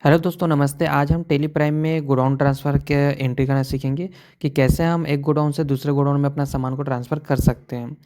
Hello दोस्तों नमस्ते। आज हम टेली प्राइम में गोडाउन ट्रांसफ़र के एंट्री करना सीखेंगे कि कैसे हम एक गोडाउन से दूसरे गोडाउन में अपना सामान को ट्रांसफ़र कर सकते हैं।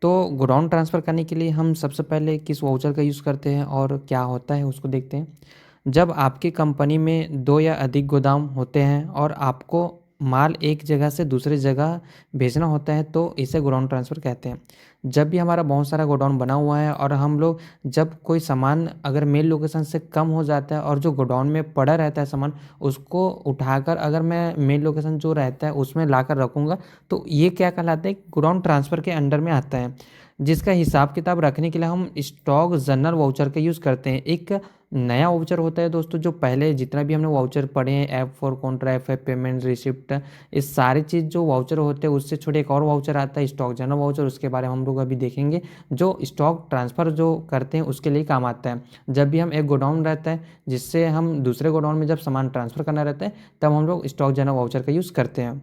तो गोडाउन ट्रांसफ़र करने के लिए हम सबसे पहले किस वाउचर का यूज़ करते हैं और क्या होता है उसको देखते हैं। जब आपकी कंपनी में 2 या अधिक गोदाम होते हैं और आपको माल एक जगह से दूसरी जगह भेजना होता है तो इसे गोडाउन ट्रांसफ़र कहते हैं। जब भी हमारा बहुत सारा गोडाउन बना हुआ है और हम लोग जब कोई सामान अगर मेन लोकेशन से कम हो जाता है और जो गोडाउन में पड़ा रहता है सामान उसको उठाकर अगर मैं मेन लोकेशन जो रहता है उसमें लाकर रखूँगा तो ये क्या कहलाता है, गोडाउन ट्रांसफ़र के अंडर में आता है। जिसका हिसाब किताब रखने के लिए हम स्टॉक जनरल वाउचर का यूज़ करते हैं। एक नया वाउचर होता है दोस्तों, जो पहले जितना भी हमने वाउचर पढ़े हैं, एफ फॉर कॉन्ट्रा, एफ है पेमेंट रिसिप्ट, ये सारी चीज़ जो वाउचर होते हैं उससे छोटे एक और वाउचर आता है स्टॉक जनरल वाउचर, उसके बारे में हम लोग अभी देखेंगे। जो स्टॉक ट्रांसफ़र जो करते हैं उसके लिए काम आता है। जब भी हम एक गोडाउन रहता है जिससे हम दूसरे गोडाउन में जब सामान ट्रांसफ़र करना रहता है तब हम लोग स्टॉक जनरल वाउचर का यूज़ करते हैं।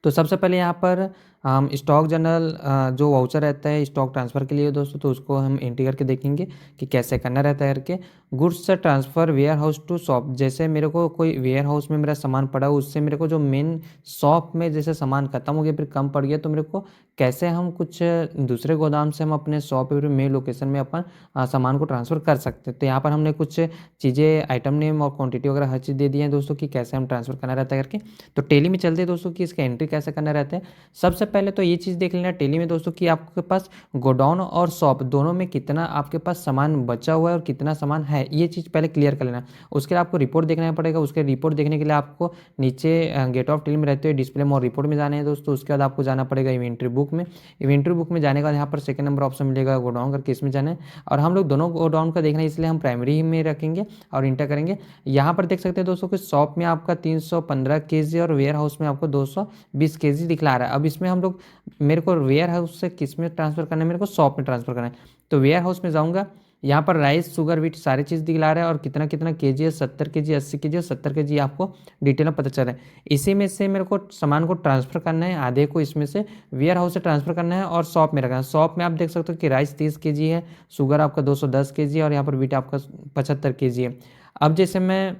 तो सबसे पहले यहाँ पर हम स्टॉक जनरल जो वाउचर रहता है स्टॉक ट्रांसफ़र के लिए दोस्तों, तो उसको हम एंट्री करके देखेंगे कि कैसे करना रहता है करके। गुड्स से transfer warehouse to shop, जैसे मेरे को कोई वेयर हाउस में मेरा सामान पड़ा हो उससे मेरे को जो मेन शॉप में जैसे सामान ख़त्म हो गया फिर कम पड़ गया तो मेरे को कैसे हम कुछ दूसरे गोदाम से हम अपने शॉप या फिर मेन लोकेशन में अपन सामान को ट्रांसफ़र कर सकते हैं। तो यहाँ पर हमने कुछ चीज़ें आइटम नेम और क्वांटिटी वगैरह हर चीज़ दे दी है दोस्तों कि कैसे हम ट्रांसफ़र करना रहता है करके। तो टेली में चलते हैं दोस्तों कि इसका एंट्री कैसे करना रहता है। सबसे पहले तो ये चीज़ देख लेना टेली में दोस्तों कि आपके पास गोडाउन और शॉप दोनों में कितना आपके पास सामान बचा हुआ है और कितना सामान है, ये चीज़ पहले क्लियर कर लेना। उसके लिए आपको रिपोर्ट देखना पड़ेगा। उसके रिपोर्ट देखने के लिए आपको नीचे गेट ऑफ टेली में रहते हुए डिस्प्ले में और रिपोर्ट में जाना है दोस्तों। उसके बाद आपको जाना पड़ेगा इन्वेंट्री बुक में। इन्वेंट्री बुक में जाने के बाद यहाँ पर सेकंड नंबर ऑप्शन मिलेगा गोडाउन करके, इसमें जाना है। और हम लोग दोनों गोडाउन का देखना है इसलिए हम प्राइमरी में रखेंगे और इंटर करेंगे। यहाँ पर देख सकते हैं दोस्तों कि शॉप में आपका 315 केजी और वेयर हाउस में आपको 220 केजी दिखला रहा है। अब इसमें हम लोग, मेरे को वेयर हाउस से किस में ट्रांसफ़र करना है, मेरे को शॉप में ट्रांसफ़र करना है। तो वेयर हाउस में जाऊँगा, यहाँ पर राइस शुगर व्हीट सारी चीज़ दिखला रहा है और कितना कितना केजी है, 70 केजी, 80 केजी और 70 केजी आपको डिटेल में पता चल रहा है। इसी में से मेरे को सामान को ट्रांसफ़र करना है, आधे को इसमें से वेयर हाउस से ट्रांसफ़र करना है और शॉप में रखना है। शॉप में आप देख सकते हो कि राइस 30 केजी है, शुगर आपका 210 केजी है और यहाँ पर व्हीट आपका 75 केजी है। अब जैसे मैं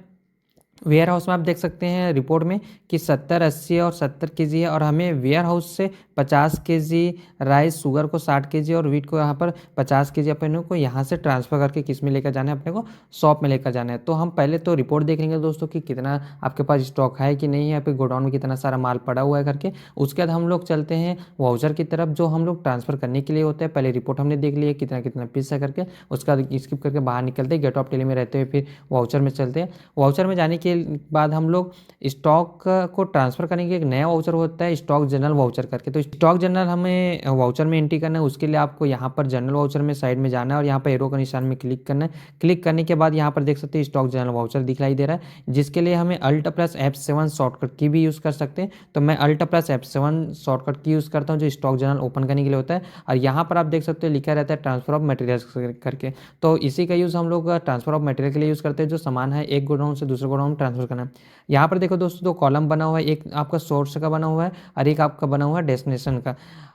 वेयर हाउस में आप देख सकते हैं रिपोर्ट में कि 70, 80 और 70 केजी है और हमें वेयर हाउस से 50 केजी राइस, शुगर को 60 केजी और व्हीट को यहाँ पर 50 केजी अपने को यहाँ से ट्रांसफ़र करके किस में लेकर जाना है, अपने को शॉप में लेकर जाना है। तो हम पहले तो रिपोर्ट देख लेंगे दोस्तों कि कितना आपके पास स्टॉक है कि नहीं है, फिर गोडाउन में कितना सारा माल पड़ा हुआ है करके। उसके बाद हम लोग चलते हैं वाउचर की तरफ जो हम लोग ट्रांसफ़र करने के लिए होता है। पहले रिपोर्ट हमने देख लिया कितना कितना पीस है करके, उसका स्किप करके बाहर निकलते हैं, गेट ऑफ टेली में रहते हुए फिर वाउचर में चलते हैं। वाउचर में जाने के बाद हम लोग स्टॉक को ट्रांसफ़र करने के एक नया वाउचर होता है स्टॉक जनरल वाउचर करके। तो स्टॉक जनरल हमें वाउचर में एंट्री करना है। उसके लिए आपको यहाँ पर जनरल वाउचर में साइड में जाना है और यहाँ पर एरो का निशान में क्लिक करना है। क्लिक करने के बाद यहाँ पर देख सकते हैं स्टॉक जनरल वाउचर दिखाई दे रहा है, जिसके लिए हमें अल्ट प्लस F7 शॉर्टकट की भी यूज़ कर सकते हैं। तो मैं अल्ट प्लस F7 शॉर्टकट की यूज़ करता हूँ जो स्टॉक जनरल ओपन करने के लिए होता है। और यहाँ पर आप देख सकते हो लिखा रहता है ट्रांसफ़र ऑफ मटेरियल्स करके। तो इसी का यूज़ हम लोग ट्रांसफ़र ऑफ मटेरियल के लिए यूज़ करते हैं, जो सामान है एक गोडाउन से दूसरे गोडाउन में ट्रांसफ़र करना है। यहाँ पर देखो दोस्तों दो कॉलम बना हुआ है, एक आपका सोर्स का बना हुआ है और एक आपका बना हुआ है डेस्टिनेशन का।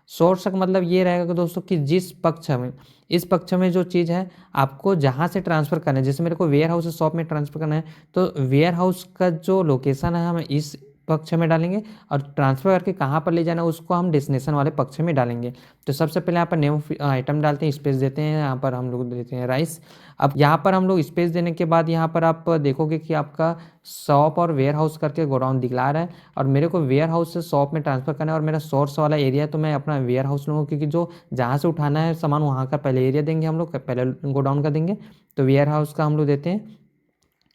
सोर्स का मतलब ये रहेगा कि दोस्तों कि जिस पक्ष में, इस पक्ष में जो चीज़ है आपको जहाँ से ट्रांसफ़र करना है, जैसे मेरे को वेयर हाउस से शॉप में ट्रांसफ़र करना है तो वेयर हाउस का जो लोकेशन है हम इस पक्ष में डालेंगे और ट्रांसफ़र करके कहाँ पर ले जाना है उसको हम डेस्टिनेशन वाले पक्ष में डालेंगे। तो सबसे पहले यहाँ पर नेम आइटम डालते हैं, स्पेस देते हैं, यहाँ पर हम लोग देते हैं राइस। अब यहाँ पर हम लोग स्पेस देने के बाद यहाँ पर आप देखोगे कि आपका शॉप और वेयर हाउस करके गोडाउन दिखला रहा है और मेरे को वेयर हाउस से शॉप में ट्रांसफ़र करना है और मेरा सोर्स वाला एरिया है तो मैं अपना वेयर हाउस लूँगा, क्योंकि जो जहाँ से उठाना है सामान वहाँ का पहले एरिया देंगे हम लोग, पहले गोडाउन का देंगे। तो वेयर हाउस का हम लोग देते हैं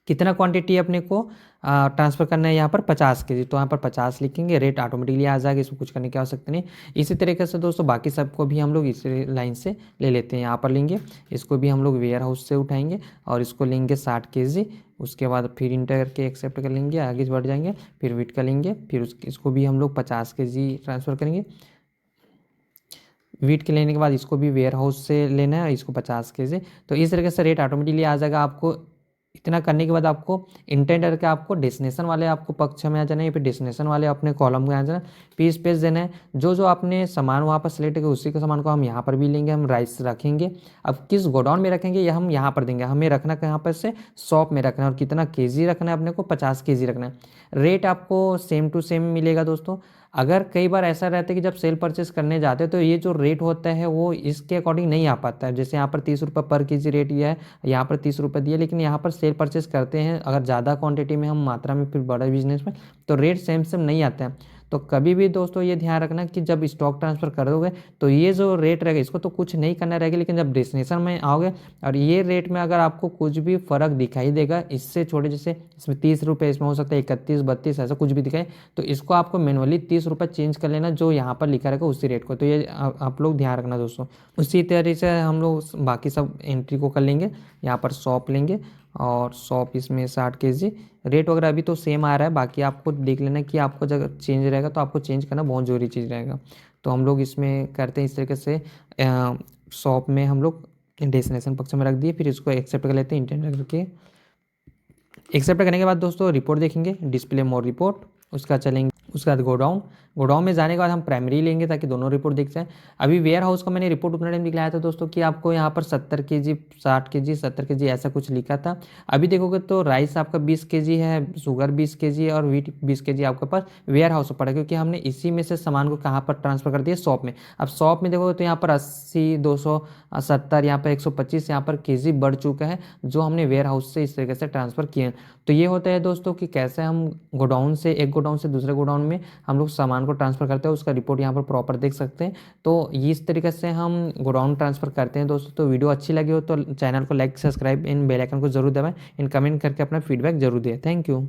कितना क्वांटिटी अपने को ट्रांसफ़र करना है, यहाँ पर 50 केजी, तो यहाँ पर 50 लिखेंगे, रेट ऑटोमेटिकली आ जाएगा, इसमें कुछ करने की आवश्यकता नहीं। इसी तरीके से दोस्तों बाकी सबको भी हम लोग इसी लाइन से ले लेते हैं। यहाँ पर लेंगे, इसको भी हम लोग वेयर हाउस से उठाएंगे और इसको लेंगे 60 केजी। उसके बाद फिर इंटर करके एक्सेप्ट कर लेंगे, आगे बढ़ जाएंगे, फिर वेट कर लेंगे, फिर इसको भी हम लोग 50 केजी ट्रांसफ़र करेंगे। वीट के लेने के बाद इसको भी वेयर हाउस से लेना है, इसको 50 केजी। तो इस तरीके से रेट ऑटोमेटिकली आ जाएगा आपको इतना करने के बाद आपको इंटेंड करके आपको डेस्टिनेशन वाले आपको पक्ष में आ जाना है, या फिर डेस्टिनेशन वाले अपने कॉलम में आ जाना, पीस पेज देना है। जो जो आपने सामान वहाँ पर सेलेक्ट किया उसी के सामान को हम यहाँ पर भी लेंगे, हम राइस रखेंगे। अब किस गोडाउन में रखेंगे यह हम यहाँ पर देंगे, हमें रखना कहाँ पर से शॉप में रखना है, और कितना केजी रखना है अपने को, 50 केजी रखना है। रेट आपको सेम टू सेम मिलेगा दोस्तों। अगर कई बार ऐसा रहता है कि जब सेल परचेस करने जाते हैं तो ये जो रेट होता है वो इसके अकॉर्डिंग नहीं आ पाता है। जैसे यहाँ पर 30 रुपये पर केजी रेट दिया है, यहाँ पर 30 रुपये दिया, लेकिन यहाँ पर सेल परचेस करते हैं अगर ज़्यादा क्वांटिटी में, हम मात्रा में, फिर बड़ा बिजनेस में, तो रेट सेम सेम नहीं आते हैं। तो कभी भी दोस्तों ये ध्यान रखना कि जब स्टॉक ट्रांसफ़र करोगे तो ये जो रेट रहेगा इसको तो कुछ नहीं करना रहेगा, लेकिन जब डेस्टिनेशन में आओगे और ये रेट में अगर आपको कुछ भी फ़र्क दिखाई देगा इससे छोटे, जैसे इसमें 30 रुपये, इसमें हो सकता है 31, 32, ऐसा कुछ भी दिखाए, तो इसको आपको मैनुअली 30 रुपये चेंज कर लेना, जो यहाँ पर लिखा रहेगा उसी रेट को। तो ये आप लोग ध्यान रखना दोस्तों। उसी तरीके से हम लोग बाकी सब एंट्री को कर लेंगे। यहाँ पर सौंप लेंगे, और सौंप इसमें 60 केजी। रेट वगैरह अभी तो सेम आ रहा है, बाकी आपको देख लेना कि आपको जब चेंज रहेगा तो आपको चेंज करना बहुत ज़रूरी चीज़ रहेगा। तो हम लोग इसमें करते हैं इस तरीके से, शॉप में हम लोग डेस्टिनेशन पक्ष में रख दिए, फिर इसको एक्सेप्ट कर लेते हैं इंटेंड करके। एक्सेप्ट करने के बाद दोस्तों रिपोर्ट देखेंगे, डिस्प्ले मोर रिपोर्ट, उसका चलेंगे, उसके बाद गोडाउन। गोडाउन में जाने के बाद हम प्राइमरी लेंगे ताकि दोनों रिपोर्ट दिख जाए। अभी वेयर हाउस का मैंने रिपोर्ट उतना टाइम दिखलाया था दोस्तों कि आपको यहाँ पर 70 केजी, 60 केजी, 70 केजी ऐसा कुछ लिखा था। अभी देखोगे तो राइस आपका 20 केजी है, शुगर 20 केजी है, और व्हीट 20 केजी आपके पास वेयर हाउस में पड़ा, क्योंकि हमने इसी में से सामान को कहाँ पर ट्रांसफर कर दिया, शॉप में। अब शॉप में देखोगे तो यहाँ पर 80, 270, यहाँ पर 125, यहाँ पर केजी बढ़ चुका है, जो हमने वेयर हाउस से इस तरीके से ट्रांसफ़र किए। तो ये होता है दोस्तों कि कैसे हम गोडाउन से, एक गोडाउन से दूसरे गोडाउन में हम लोग सामान को ट्रांसफ़र करते हैं, उसका रिपोर्ट यहाँ पर प्रॉपर देख सकते हैं। तो इस तरीके से हम गोडाउन ट्रांसफ़र करते हैं दोस्तों। तो वीडियो अच्छी लगी हो तो चैनल को लाइक, सब्सक्राइब, इन बेल आइकन को जरूर दबाएं, इन कमेंट करके अपना फीडबैक जरूर दें। Thank you.